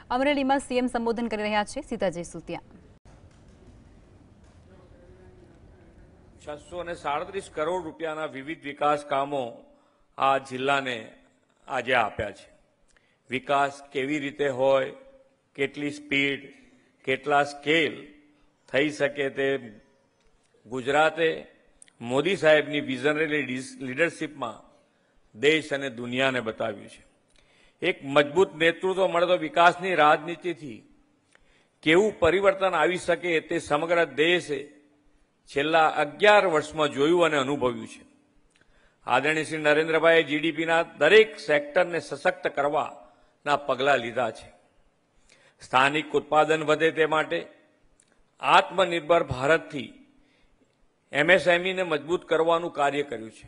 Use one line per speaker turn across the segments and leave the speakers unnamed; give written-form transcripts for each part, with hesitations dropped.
અમરેલીમાં સીએમ સંબોધન કરી રહ્યા છે. સીધા જઈશું ત્યાં.
637 કરોડ રૂપિયાના વિવિધ વિકાસ કામો આ જિલ્લાને આજે આપ્યા છે. વિકાસ કેવી રીતે હોય, કેટલી સ્પીડ, કેટલા સ્કેલ થઈ શકે તે ગુજરાતે મોદી સાહેબની વિઝનરી લીડરશીપમાં દેશ અને દુનિયાને બતાવ્યું છે. એક મજબૂત નેતૃત્વ મળે તો વિકાસની રાજનીતિથી કેવું પરિવર્તન આવી શકે તે સમગ્ર દેશે છેલ્લા 11 વર્ષમાં જોયું અને અનુભવ્યું છે. આદરણીય શ્રી નરેન્દ્રભાઈએ જીડીપીના દરેક સેક્ટરને સશક્ત કરવાના પગલાં લીધા છે. સ્થાનિક ઉત્પાદન વધે તે માટે આત્મનિર્ભર ભારતથી એમએસએમઈને મજબૂત કરવાનું કાર્ય કર્યું છે.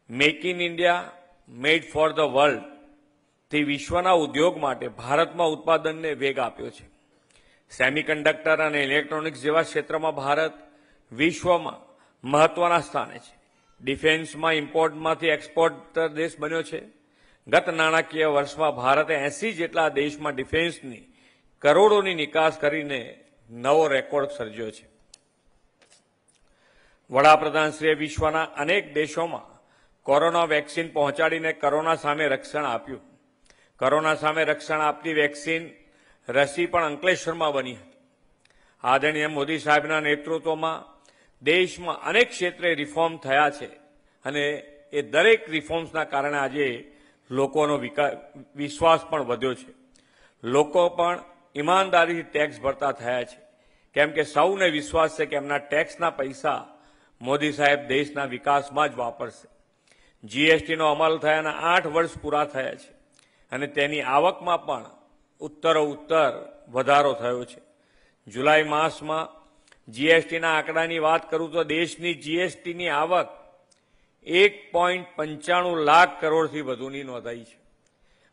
Make in India, made for the world થી વિશ્વના ઉદ્યોગ માટે ભારતમાં ઉત્પાદનને વેગ આપ્યો છે. સેમિકન્ડક્ટર અને ઇલેક્ટ્રોનિક્સ જેવા ક્ષેત્રમાં ભારત વિશ્વમાં મહત્વના સ્થાને છે. ડિફેન્સમાં ઇમ્પોર્ટમાંથી એક્સપોર્ટર દેશ બન્યો છે. ગત નાણાકીય વર્ષમાં ભારતે 80 જેટલા દેશમાં ડિફેન્સની કરોડોની નિકાસ કરીને નવો રેકોર્ડ સર્જ્યો છે. વડાપ્રધાનશ્રીએ વિશ્વના અનેક દેશોમાં કોરોના વેક્સિન પહોંચાડીને કોરોના સામે રક્ષણ આપ્યું. કોરોના સામે રક્ષણ આપતી વેક્સિન રસી પણ અંકલેશ્વરમાં બની હતી. આદરણીય મોદી સાહેબના નેતૃત્વમાં દેશમાં અનેક ક્ષેત્રે રિફોર્મ થયા છે અને એ દરેક રિફોર્મ્સના કારણે આજે લોકોનો વિશ્વાસ પણ વધ્યો છે. લોકો પણ ઈમાનદારીથી ટેક્સ ભરતા થયા છે, કેમ કે સૌને વિશ્વાસ છે કે એમના ટેક્સના પૈસા મોદી સાહેબ દેશના વિકાસમાં જ વાપરશે. જીએસટીનો અમલ થયાના 8 વર્ષ પૂરા થયા છે અને તેની આવકમાં પણ ઉત્તરોત્તર વધારો થયો છે. જુલાઈ માસમાં જીએસટીના આંકડાની વાત કરું તો દેશની જીએસટીની આવક 1.95 લાખ કરોડથી વધુની નોંધાઈ છે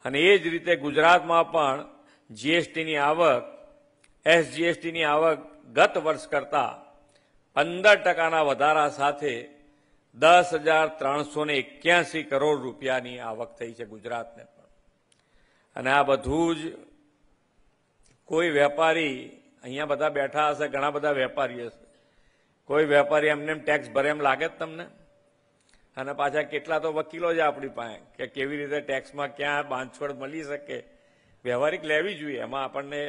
અને એ જ રીતે ગુજરાતમાં પણ જીએસટીની આવક, એસજીએસટીની આવક ગત વર્ષ કરતાં 15% વધારા સાથે 10,381 કરોડ રૂપિયાની આવક થઈ છે ગુજરાતને પણ. અને આ બધું જ કોઈ વેપારી, અહીંયા બધા બેઠા હશે, ઘણા બધા વેપારી હશે, કોઈ વેપારી એમને ટેક્સ ભરે એમ લાગે જ તમને? અને પાછા કેટલા તો વકીલો છે આપણી પાસે કે કેવી રીતે ટેક્સમાં ક્યાં બાંધછોડ મળી શકે. વ્યવહારિક લેવી જોઈએ. એમાં આપણને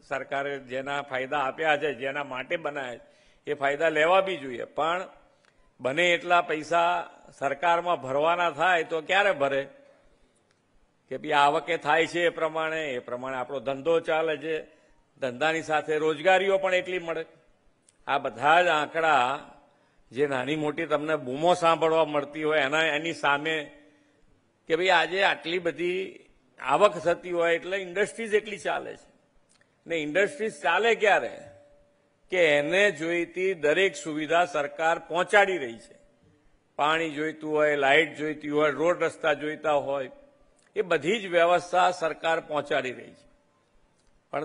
સરકારે જેના ફાયદા આપ્યા છે, જેના માટે બનાવ્યા છે, એ ફાયદા લેવા બી જોઈએ. પણ બને એટલા પૈસા સરકારમાં ભરવાના થાય તો ક્યારે ભરે? કે ભાઈ આવકે થાય છે એ પ્રમાણે આપણો ધંધો ચાલે છે, ધંધાની સાથે રોજગારીઓ પણ એટલી મળે. આ બધા જ આંકડા જે નાની મોટી તમને બૂમો સાંભળવા મળતી હોય એની સામે કે ભાઈ આજે આટલી બધી આવક થતી હોય એટલે ઇન્ડસ્ટ્રીઝ એટલી ચાલે છે. ને ઇન્ડસ્ટ્રીઝ ચાલે ક્યારે? કે એને જોઈતી દરેક સુવિધા સરકાર પહોંચાડી રહી છે. પાણી જોઈતું હોય, લાઇટ જોઈતી હોય, રોડ રસ્તા જોઈતા હોય, એ બધી જ વ્યવસ્થા સરકાર પહોંચાડી રહી છે. પણ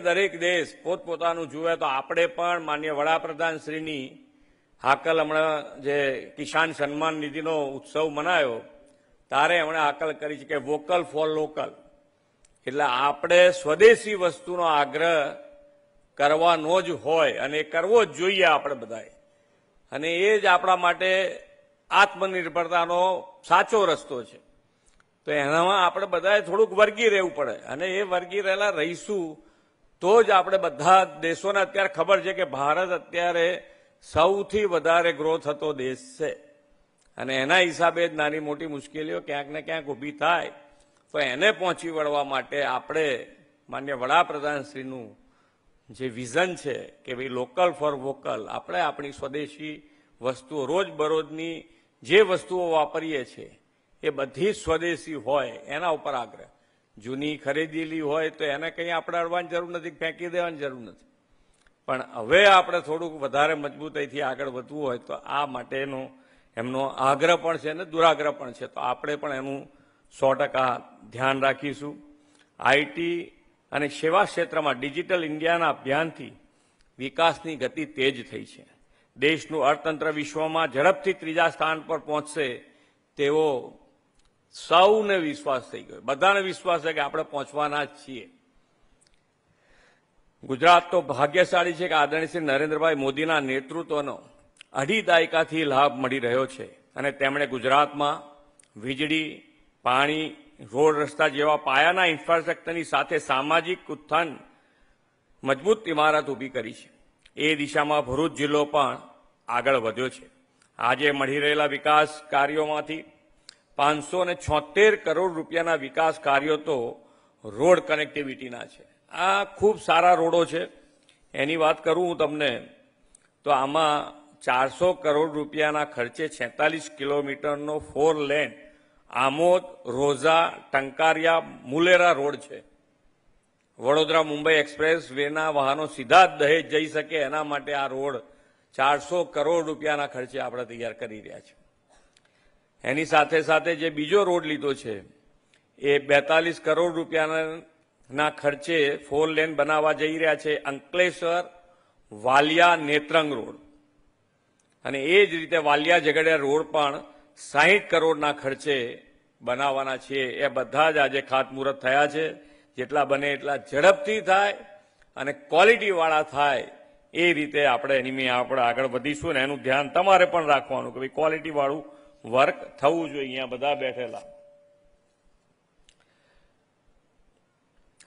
દરેક દેશ પોતપોતાનું જુએ તો આપણે પણ માનનીય વડાપ્રધાનશ્રીની હાકલ હમણાં જે કિસાન સન્માન નિધિનો ઉત્સવ મનાયો ત્યારે એમણે હાકલ કરી છે કે વોકલ ફોર લોકલ. એટલે આપણે સ્વદેશી વસ્તુનો આગ્રહ કરવાનો જ હોય અને કરવો જ જોઈએ આપણે બધાએ. અને એ જ આપણા માટે આત્મનિર્ભરતાનો સાચો રસ્તો છે. તો એનામાં આપણે બધાએ થોડુંક વર્ગી રહેવું પડે અને એ વર્ગી રહેલા રહીશું તો જ આપણે બધા દેશોને અત્યારે ખબર છે કે ભારત અત્યારે સૌથી વધારે ગ્રો થતો દેશ છે અને એના હિસાબે જ નાની મોટી મુશ્કેલીઓ ક્યાંક ને ક્યાંક ઊભી થાય તો એને પહોંચી વળવા માટે આપણે માનનીય વડાપ્રધાનશ્રીનું જે વિઝન છે કે ભાઈ લોકલ ફોર વોકલ, આપણે આપણી સ્વદેશી વસ્તુઓ રોજબરોજની જે વસ્તુઓ વાપરીએ છીએ એ બધી સ્વદેશી હોય એના ઉપર આગ્રહ. જૂની ખરીદેલી હોય તો એને કંઈ આપણે અડવાની જરૂર નથી, ફેંકી દેવાની જરૂર નથી. પણ હવે આપણે થોડુંક વધારે મજબૂતાઈથી આગળ વધવું હોય તો આ માટેનો એમનો આગ્રહ પણ છે અને દુરાગ્રહ પણ છે. તો આપણે પણ એનું 100% ધ્યાન રાખીશું. આઈટી અને સેવા ક્ષેત્રમાં ડિજિટલ ઇન્ડિયાના અભિયાનથી વિકાસની ગતિ તેજ થઈ છે. દેશનું અર્થતંત્ર વિશ્વમાં ઝડપથી 3જા સ્થાન પર પહોંચશે તેવો સૌને વિશ્વાસ થઈ ગયો. બધાને વિશ્વાસ છે કે આપણે પહોંચવાના જ છીએ. ગુજરાત તો ભાગ્યશાળી છે કે આદરણીય શ્રી નરેન્દ્રભાઈ મોદીના નેતૃત્વનો 2.5 દાયકાથી લાભ મળી રહ્યો છે અને તેમણે ગુજરાતમાં વીજળી, પાણી, રોડ રસ્તા જેવા પાયાના ઇન્ફ્રાસ્ટ્રક્ચરની સાથે સામાજિક ઉત્થાન મજબૂત ઇમારત ઊભી કરી છે. એ દિશામાં ભરૂચ જિલ્લો પણ આગળ વધ્યો છે. આજે મળી રહેલા વિકાસ કાર્યોમાંથી 576 કરોડ રૂપિયાના વિકાસ કાર્યો તો રોડ કનેક્ટિવિટીના છે. આ ખૂબ સારા રોડો છે. એની વાત કરું હું તમને તો આમાં 400 કરોડ રૂપિયાના ખર્ચે 46 કિલોમીટરનો 4 લેન આમોદ, રોઝા, ટંકારિયા, મુલેરા રોડ છે. વડોદરા મુંબઈ એક્સપ્રેસ વેના વાહનો સીધા જ દહેજ જઈ શકે એના માટે આ રોડ 400 કરોડ રૂપિયાના ખર્ચે આપણે તૈયાર કરી રહ્યા છે. એની સાથે સાથે જે બીજો રોડ લીધો છે એ 42 કરોડ રૂપિયાના ખર્ચે 4 લેન બનાવવા જઈ રહ્યા છે, અંકલેશ્વર વાલિયા નેત્રંગ રોડ. અને એ જ રીતે વાલિયા ઝઘડિયા રોડ પણ 60 કરોડના ખર્ચે બનાવવાના છે. એ બધા જ આજે ખાતમુહૂર્ત થયા છે. જેટલા બને એટલા ઝડપથી થાય અને ક્વોલિટીવાળા થાય એ રીતે આપણે એની આપણે આગળ વધીશું. ને એનું ધ્યાન તમારે પણ રાખવાનું કે ભાઈ ક્વોલિટીવાળું વર્ક થવું જોઈએ. અહીંયા બધા બેઠેલા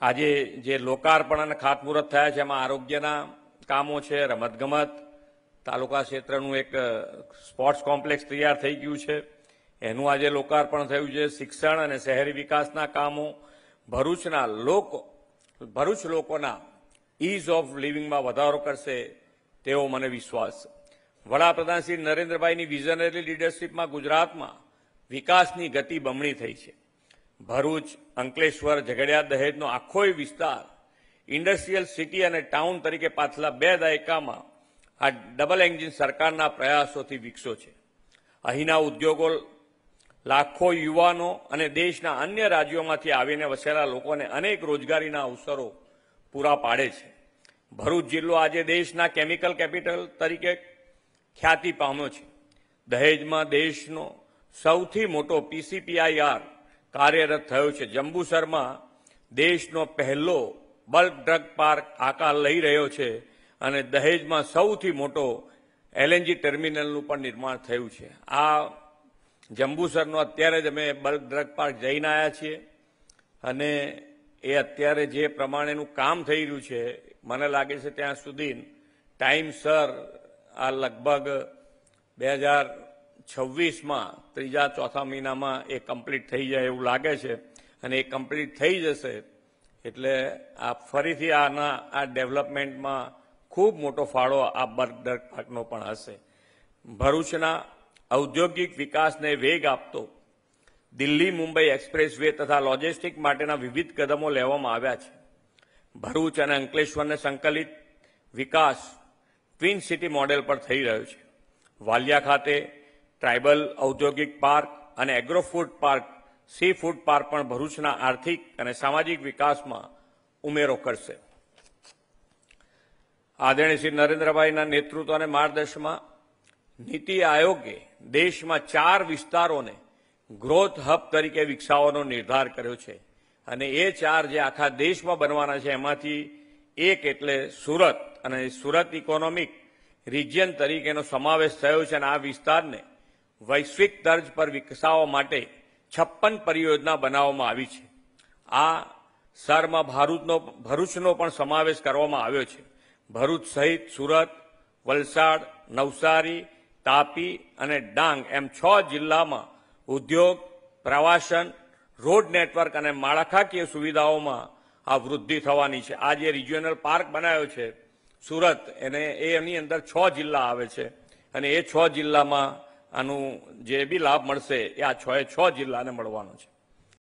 આજે જે લોકાર્પણ અને ખાતમુહૂર્ત થયા છે એમાં આરોગ્યના કામો છે, રમતગમત, તાલુકા ક્ષેત્રનું એક સ્પોર્ટ્સ કોમ્પ્લેક્સ તૈયાર થઈ ગયું છે, એનું આજે લોકાર્પણ થયું છે. શિક્ષણ અને શહેરી વિકાસના કામો, ભરૂચ લોકોના ઇઝ ઓફ લિવિંગમાં વધારો કરશે તેવો મને વિશ્વાસ છે. વડાપ્રધાન શ્રી નરેન્દ્રભાઈની વિઝનરી લીડરશીપમાં ગુજરાતમાં વિકાસની ગતિ બમણી થઈ છે. ભરૂચ, અંકલેશ્વર, ઝઘડિયા, દહેજનો આખો વિસ્તાર ઇન્ડસ્ટ્રીયલ સિટી અને ટાઉન તરીકે પાછલા 2 દાયકામાં આ ડબલ એન્જિન સરકારના પ્રયાસોથી વિકસ્યો છે. અહીંના ઉદ્યોગો લાખો યુવાનો અને દેશના અન્ય રાજ્યોમાંથી આવીને વસેલા લોકોને અનેક રોજગારીના અવસરો પૂરા પાડે છે. ભરૂચ જિલ્લો આજે દેશના કેમિકલ કેપિટલ તરીકે ખ્યાતિ પામ્યો છે. દહેજમાં દેશનો સૌથી મોટો PCPIR કાર્યરત થયો છે. જંબુસરમાં દેશનો પહેલો બલ્ક ડ્રગ પાર્ક આકાર લઈ રહ્યો છે અને દહેજમાં સૌથી મોટો LNG ટર્મિનલનું પણ નિર્માણ થયું છે. આ જંબુસરનો અત્યારે જ અમે બલ્ક ડ્રગ પાર્ક જઈને આવ્યા છીએ અને એ અત્યારે જે પ્રમાણેનું કામ થઈ રહ્યું છે મને લાગે છે ત્યાં સુધી ટાઈમસર આ લગભગ 2026માં 3-4 મહિનામાં એ કમ્પ્લીટ થઈ જાય એવું લાગે છે. અને એ કમ્પ્લીટ થઈ જશે એટલે આ ફરીથી આ ડેવલપમેન્ટમાં ખૂબ મોટો ફાળો આ બલ્ક ડ્રગ પાર્કનો પણ હશે. ભરૂચના ઔદ્યોગિક વિકાસને વેગ આપતો દિલ્હી મુંબઈ એક્સપ્રેસ વે તથા લોજિસ્ટિક માટેના વિવિધ કદમો લેવામાં આવ્યા છે. ભરૂચ અને અંકલેશ્વરને સંકલિત વિકાસ ટ્વિન સિટી મોડેલ પર થઈ રહ્યો છે. વાલિયા ખાતે ટ્રાઇબલ ઔદ્યોગિક પાર્ક અને agro food park, C food park પણ ભરૂચના આર્થિક અને સામાજિક વિકાસમાં ઉમેરો કરશે. આદરણીય શ્રી નરેન્દ્રભાઈના નેતૃત્વ અને માર્ગદર્શનમાં નીતિ આયોગે દેશમાં 4 વિસ્તારોને ગ્રોથ હબ તરીકે વિકસાવવાનો નિર્ધાર કર્યો છે અને એ 4 જે આખા દેશમાં બનવાના છે એમાંથી એક એટલે સુરત, અને સુરત ઇકોનોમિક રિજિયન તરીકેનો સમાવેશ થયો છે. અને આ વિસ્તારને વૈશ્વિક તર્જ પર વિકસાવવા માટે 56 પરિયોજના બનાવવામાં આવી છે. આ સરમાં ભરૂચનો પણ સમાવેશ કરવામાં આવ્યો છે. ભરૂચ સહિત સુરત, વલસાડ, નવસારી, તાપી અને ડાંગ એમ 6 જિલ્લામાં ઉદ્યોગ, પ્રવાસન, રોડ નેટવર્ક અને માળખાકીય સુવિધાઓમાં આ વૃદ્ધિ થવાની છે. આ જે રિજિયોનલ પાર્ક બનાવ્યો છે સુરત, એની અંદર 6 જિલ્લા આવે છે અને એ 6 જિલ્લામાં આનું જે બી લાભ મળશે એ આ 6 જિલ્લાને મળવાનો છે.